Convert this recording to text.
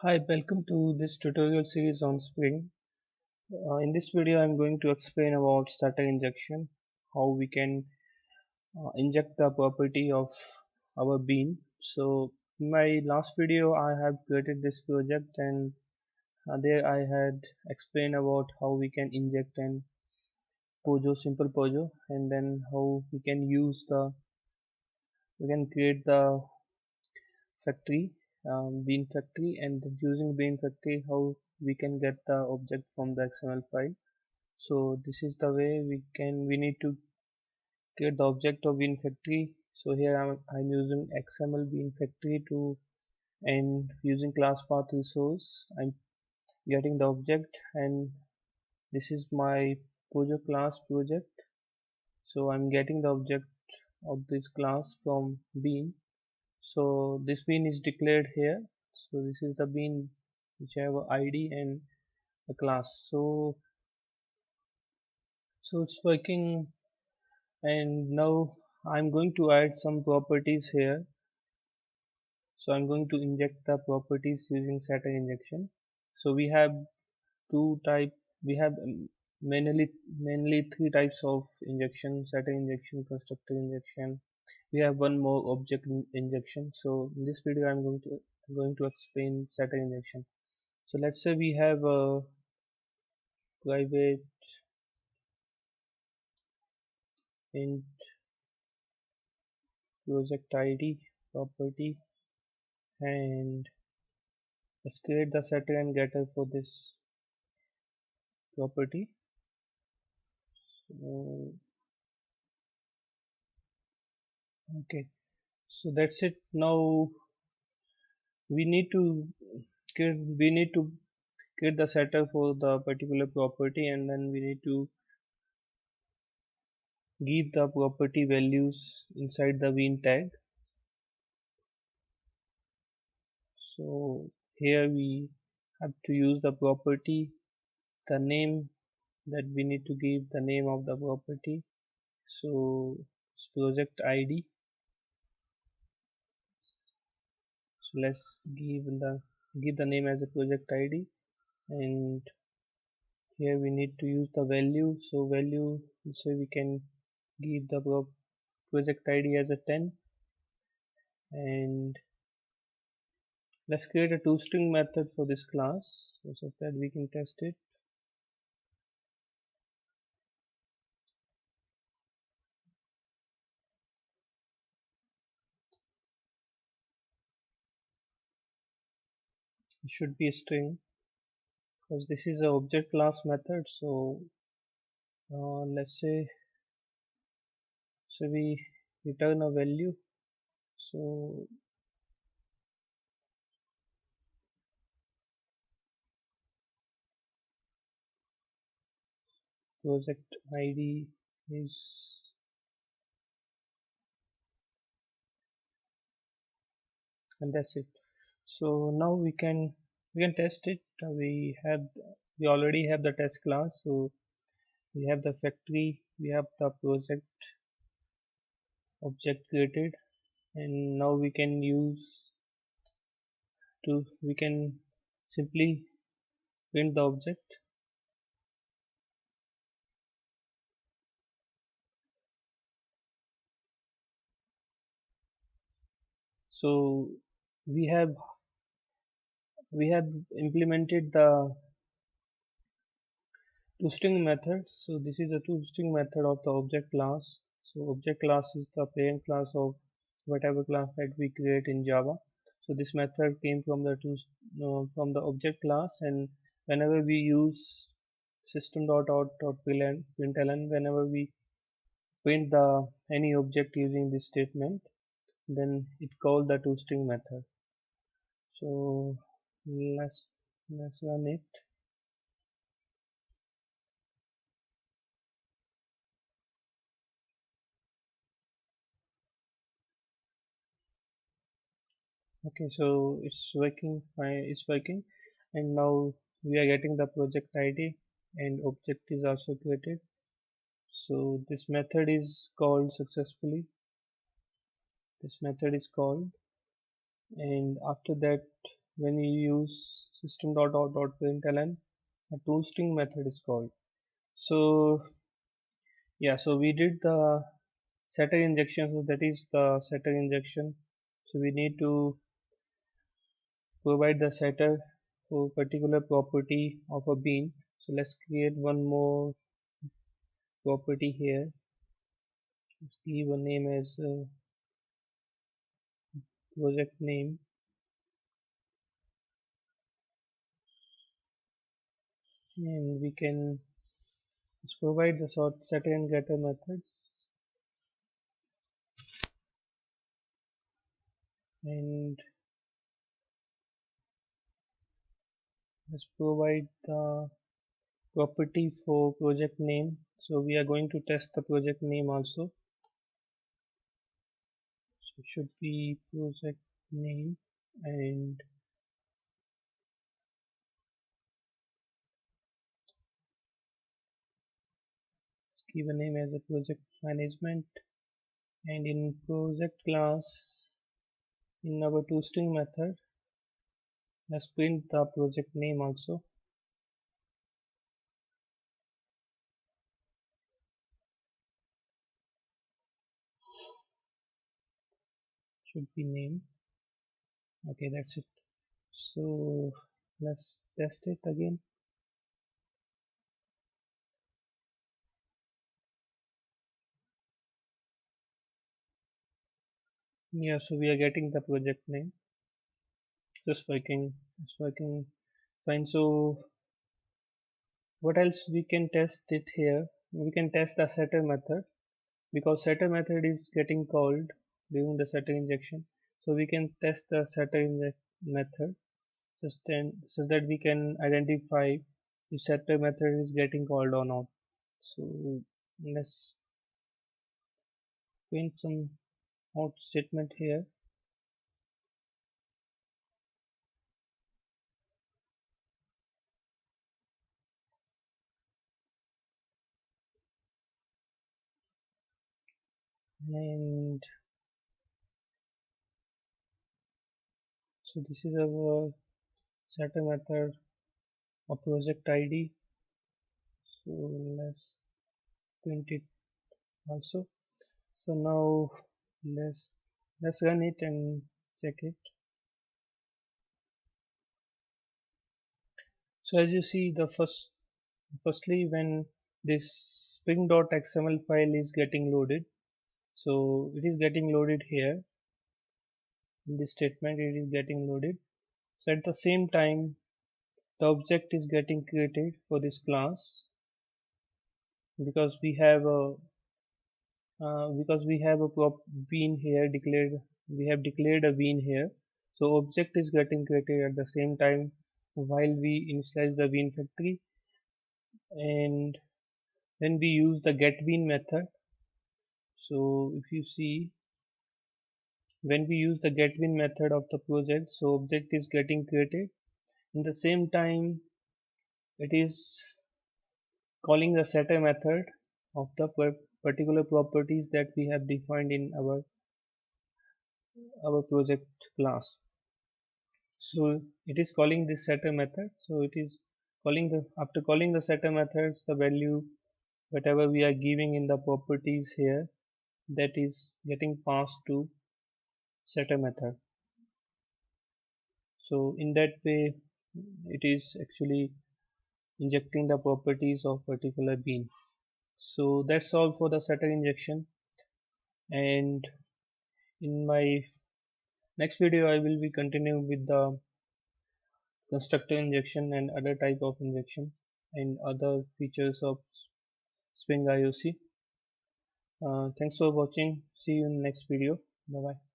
Hi, welcome to this tutorial series on Spring. In this video, I'm going to explain about starter injection, how we can inject the property of our bean. So, in my last video, I have created this project and there I had explained about how we can inject an simple pojo, and then how we can create the factory, bean factory, and then using bean factory, how we can get the object from the XML file. So this is the way we need to create the object of bean factory. So here I'm using XML bean factory to, and using class path resource I'm getting the object, and this is my project class project. So I'm getting the object of this class from bean. So this bean is declared here. So this is the bean which have a ID and a class. So it's working, and now I'm going to add some properties here. So I'm going to inject the properties using setter injection. So we have two type we have mainly three types of injection: setter injection, constructor injection. We have one more object injection. So in this video I'm going to explain setter injection. So let's say we have a private int project ID property, and let's create the setter and getter for this property. So, okay, so that's it. Now we need to we need to create the setter for the particular property, and then we need to give the property values inside the bean tag. So here we have to use the property, the name, that we need to give the name of the property. So it's project ID. So let's give the name as a project ID, and here we need to use the value. So value, so we can give the project ID as a 10, and let's create a toString method for this class so that we can test it. It should be a string because this is an object class method. So let's say, so we return a value. So project ID is, and that's it. So now we can test it. We already have the test class. So we have the factory, we have the project object created, and now we can simply print the object. So we have we have implemented the toString method. So this is a toString method of the object class. So object class is the parent class of whatever class that we create in Java. So this method came from from the object class, and whenever we use system.out.println, whenever we print the any object using this statement, then it called the toString method. So let's run it. Okay, so it's working fine, it's working, and now we are getting the project ID, and object is also created. So this method is called successfully. This method is called, and after that when you use system.out.println, a toString method is called. So yeah, so we did the setter injection, so that is the setter injection. So we need to provide the setter for particular property of a bean. So let's create one more property here. Let's give a name as project name, and we can just provide the sort setter and getter methods, and let's provide the property for project name. So we are going to test the project name also. So it should be project name, and give a name as a project management, and in project class in our toString method let's print the project name also. Should be name. Okay, that's it. So let's test it again. Yeah, so we are getting the project name. It's working fine. So what else we can test it here? We can test the setter method, because setter method is getting called during the setter injection. So we can test the setter method just then, so that we can identify if setter method is getting called or not. So let's print some out statement here, and so this is our setter method of project ID. So let's print it also. So now let's let's run it and check it. So as you see, the firstly when this spring.xml file is getting loaded, so it is getting loaded here in this statement, it is getting loaded. So at the same time the object is getting created for this class, because we have a prop bean here declared. We have declared a bean here, so object is getting created at the same time while we initialize the bean factory. And then we use the get bean method. So if you see, when we use the get bean method of the project, so object is getting created. In the same time it is calling the setter method of the particular properties that we have defined in our project class. So it is calling this setter method. So it is calling the after calling the setter methods, the value whatever we are giving in the properties here, that is getting passed to setter method. So in that way it is actually injecting the properties of particular bean. So that's all for the setter injection, and in my next video I will be continuing with the constructor injection and other type of injection and other features of Spring IOC. Thanks for watching. See you in next video. Bye bye.